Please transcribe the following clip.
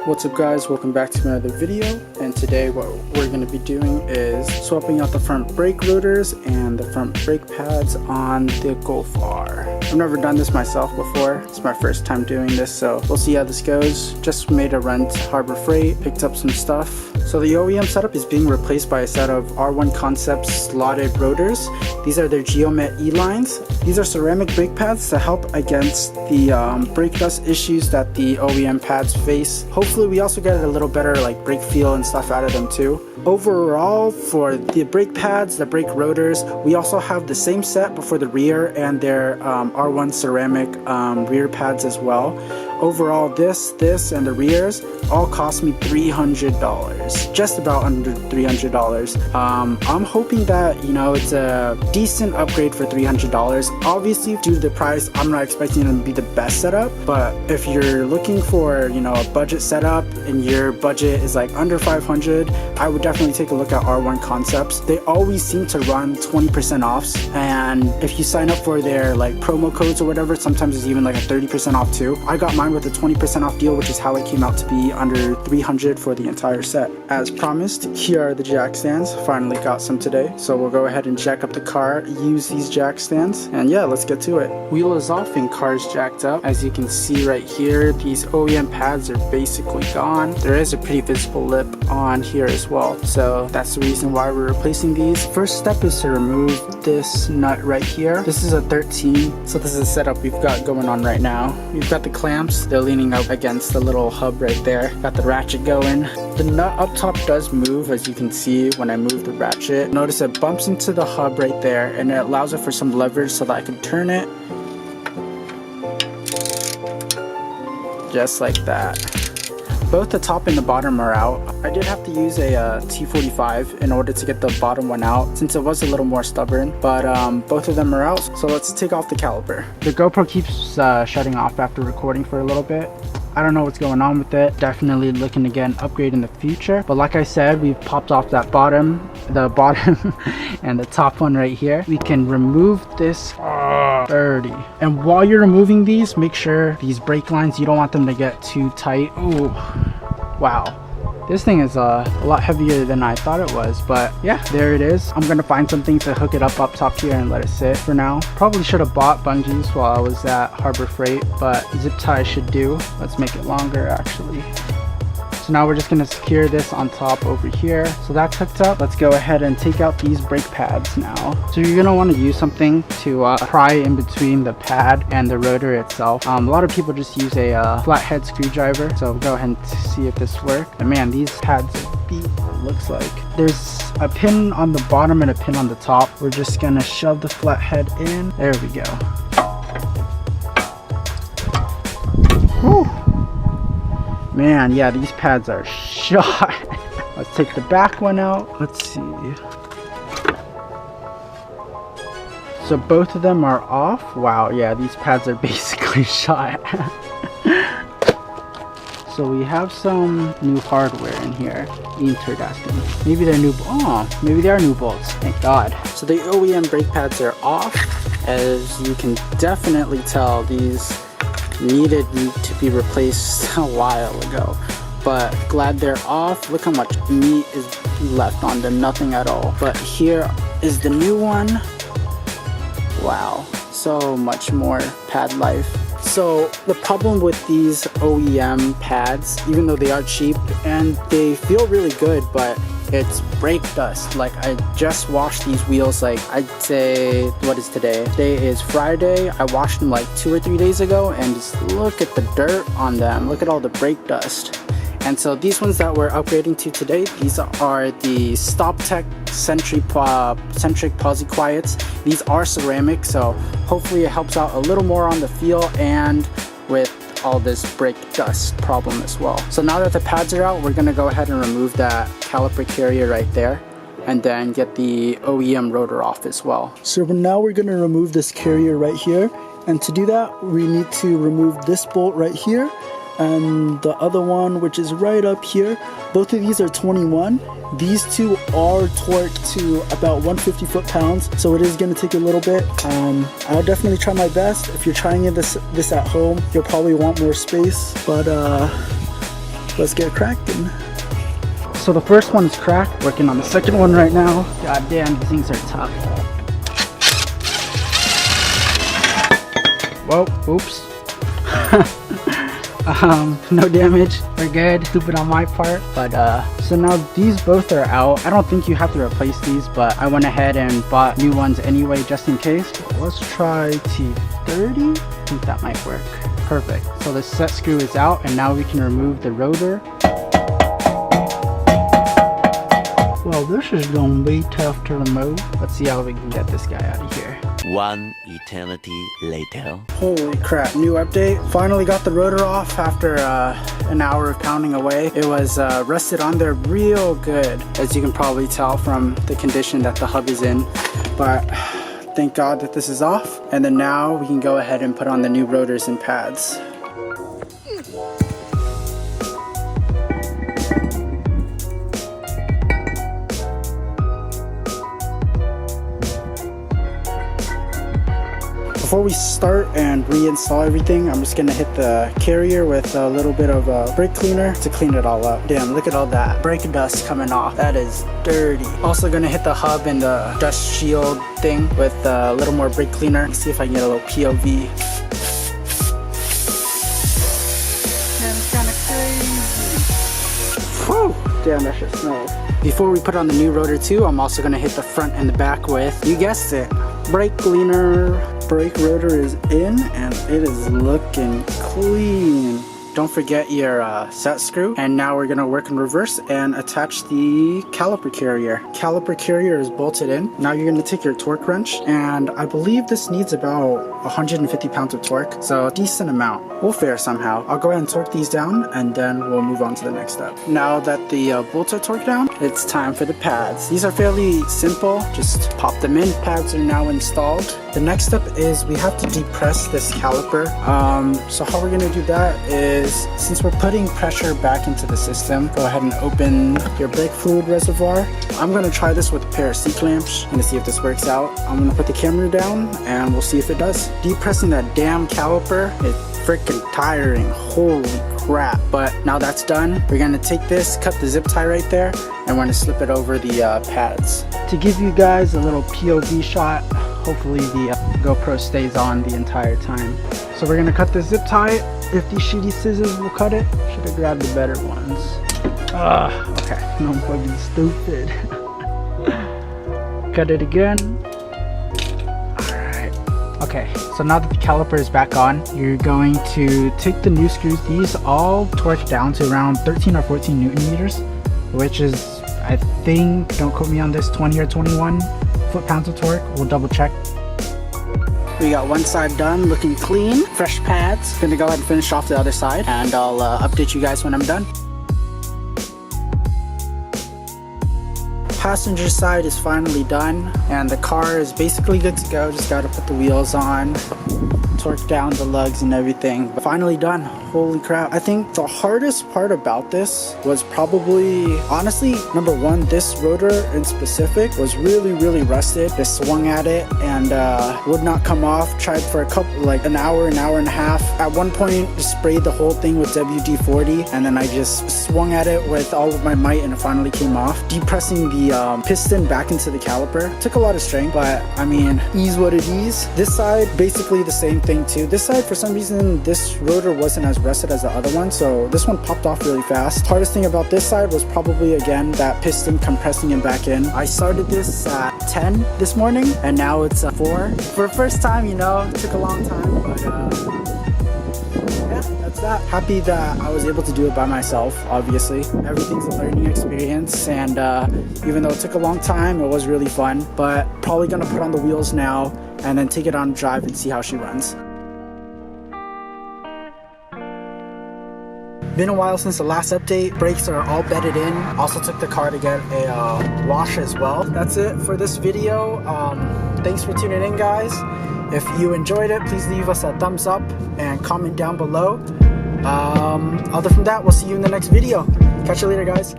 What's up guys, welcome back to another video, and today what we're going to be doing is swapping out the front brake rotors and the front brake pads on the Golf R. I've never done this myself before, it's my first time doing this, so we'll see how this goes. Just made a run to Harbor Freight, picked up some stuff. So the OEM setup is being replaced by a set of R1 Concepts slotted rotors. These are their Geomet E-lines. These are ceramic brake pads to help against the brake dust issues that the OEM pads face. Hopefully we also get a little better like brake feel and stuff out of them too. Overall, for the brake pads, the brake rotors, we also have the same set but for the rear and their R1 ceramic rear pads as well. Overall, this and the rears all cost me $300, just about under $300. I'm hoping that, you know, it's a decent upgrade for $300. Obviously, due to the price, I'm not expecting it to be the best setup, but if you're looking for, you know, a budget setup and your budget is like under $500, I would definitely take a look at R1 Concepts. They always seem to run 20% offs, and if you sign up for their like promo codes or whatever, sometimes it's even like a 30% off too. I got mine with a 20% off deal, which is how it came out to be under $300 for the entire set. As promised, here are the jack stands. Finally got some today, so we'll go ahead and jack up the car, use these jack stands, and yeah, let's get to it. Wheel is off and car's jacked up. As you can see right here, these OEM pads are basically gone. There is a pretty visible lip on here as well, so that's the reason why we're replacing these. First step is to remove this nut right here. This is a 13, so this is a setup we've got going on right now. We've got the clamps, they're leaning up against the little hub right there. Got the ratchet going. The nut up top does move, as you can see when I move the ratchet. Notice it bumps into the hub right there, and it allows it for some leverage so that I can turn it just like that. Both the top and the bottom are out. I did have to use a T45 in order to get the bottom one out, since it was a little more stubborn, but both of them are out. So let's take off the caliper. The GoPro keeps shutting off after recording for a little bit. I don't know what's going on with it. Definitely looking to get an upgrade in the future, but like I said, we've popped off that bottom, the bottom and the top one right here. We can remove this 30, and while you're removing these, make sure these brake lines, you don't want them to get too tight. Ooh, wow, this thing is a lot heavier than I thought it was, but yeah, there it is. I'm gonna find something to hook it up top here and let it sit for now. Probably should have bought bungees while I was at Harbor Freight, but zip tie should do. Let's make it longer actually. So now we're just going to secure this on top over here. So that's hooked up. Let's go ahead and take out these brake pads now. So you're going to want to use something to pry in between the pad and the rotor itself. A lot of people just use a flathead screwdriver. So go ahead and see if this works. And man, these pads are beat, it looks like. There's a pin on the bottom and a pin on the top. We're just going to shove the flathead in. There we go. Whew. Man, yeah, these pads are shot. Let's take the back one out. Let's see. So both of them are off. Wow, yeah, these pads are basically shot. So we have some new hardware in here. Interesting. Maybe they're new. Oh, maybe they are new bolts. Thank God. So the OEM brake pads are off. As you can definitely tell, these needed to be replaced a while ago, but glad they're off. Look how much meat is left on them, nothing at all. But here is the new one. Wow, so much more pad life. So the problem with these OEM pads, even though they are cheap and they feel really good, but it's brake dust. Like, I just washed these wheels, like, I'd say, what is today? Today is Friday. I washed them like 2 or 3 days ago, and just look at the dirt on them. Look at all the brake dust. And so these ones that we're upgrading to today, these are the stoptech centric posi quiets. These are ceramic, so hopefully it helps out a little more on the feel and with all this brake dust problem as well. So now that the pads are out, we're gonna go ahead and remove that caliper carrier right there, and then get the OEM rotor off as well. So now we're gonna remove this carrier right here, and to do that we need to remove this bolt right here, and the other one, which is right up here. Both of these are 21. These two are torqued to about 150 foot-pounds, so it is going to take a little bit. I'll definitely try my best. If you're trying this at home, you'll probably want more space, but let's get cracking. So the first one is cracked. Working on the second one right now. God damn, these things are tough. Whoa, oops. No damage, we're good. Stupid on my part, but so now these both are out. I don't think you have to replace these, but I went ahead and bought new ones anyway just in case. Let's try T30. I think that might work. Perfect. So the set screw is out, and now we can remove the rotor. Well, this is gonna be tough to remove. Let's see how we can get this guy out of here. One eternity later. Holy crap, new update. Finally got the rotor off after an hour of pounding away. It was rested on there real good, as you can probably tell from the condition that the hub is in. But thank God that this is off. And then now we can go ahead and put on the new rotors and pads. Before we start and reinstall everything, I'm just gonna hit the carrier with a little bit of a brake cleaner to clean it all up. Damn, look at all that brake dust coming off. That is dirty. Also gonna hit the hub and the dust shield thing with a little more brake cleaner. Let's see if I can get a little POV. Man, it's kinda crazy. Whew, damn, that shit smells. Before we put on the new rotor too, I'm also gonna hit the front and the back with, you guessed it, brake cleaner. Brake rotor is in and it is looking clean. Don't forget your set screw. And now we're gonna work in reverse and attach the caliper carrier. Caliper carrier is bolted in. Now you're gonna take your torque wrench, and I believe this needs about 150 pounds of torque, so a decent amount. We'll fare somehow. I'll go ahead and torque these down, and then we'll move on to the next step. Now that the bolts are torqued down, it's time for the pads. These are fairly simple. Just pop them in. Pads are now installed. The next step is we have to depress this caliper. So how we're gonna do that is, since we're putting pressure back into the system, go ahead and open your brake fluid reservoir. I'm gonna try this with a pair of C-clamps. I'm gonna see if this works out. I'm gonna put the camera down and we'll see if it does. Depressing that damn caliper is freaking tiring. Holy crap. But now that's done, we're gonna take this, cut the zip tie right there, and we're gonna slip it over the pads. To give you guys a little POV shot, hopefully the GoPro stays on the entire time. So we're gonna cut the zip tie. If these shitty scissors will cut it, should have grabbed the better ones. Okay, no, I'm fucking stupid. Cut it again. Alright. Okay, so now that the caliper is back on, you're going to take the new screws. These all torque down to around 13 or 14 Newton meters, which is, I think, don't quote me on this, 20 or 21 foot-pounds of torque. We'll double check. We got one side done, looking clean, fresh pads. Gonna go ahead and finish off the other side, and I'll update you guys when I'm done. Passenger side is finally done, and the car is basically good to go. Just gotta put the wheels on, torque down the lugs and everything. Finally done. Holy crap. I think the hardest part about this was probably, honestly, number one, this rotor in specific was really rusted. I swung at it and would not come off. Tried for a couple, like an hour and a half. At one point, just sprayed the whole thing with WD-40, and then I just swung at it with all of my might, and it finally came off. Depressing the piston back into the caliper took a lot of strength, but I mean, ease what it is. This side, basically the same thing too. This side, for some reason, this rotor wasn't as rusted as the other one, so this one popped off really fast. Hardest thing about this side was probably, again, that piston compressing it back in. I started this at 10 this morning, and now it's 4. For the first time, you know, it took a long time, but yeah, that's that. Happy that I was able to do it by myself, obviously. Everything's a learning experience, and even though it took a long time, it was really fun, but probably gonna put on the wheels now and then take it on a drive and see how she runs. Been a while since the last update. Brakes are all bedded in. Also took the car to get a wash as well. That's it for this video. Thanks for tuning in, guys. If you enjoyed it, please leave us a thumbs up and comment down below. Other than that, we'll see you in the next video. Catch you later, guys.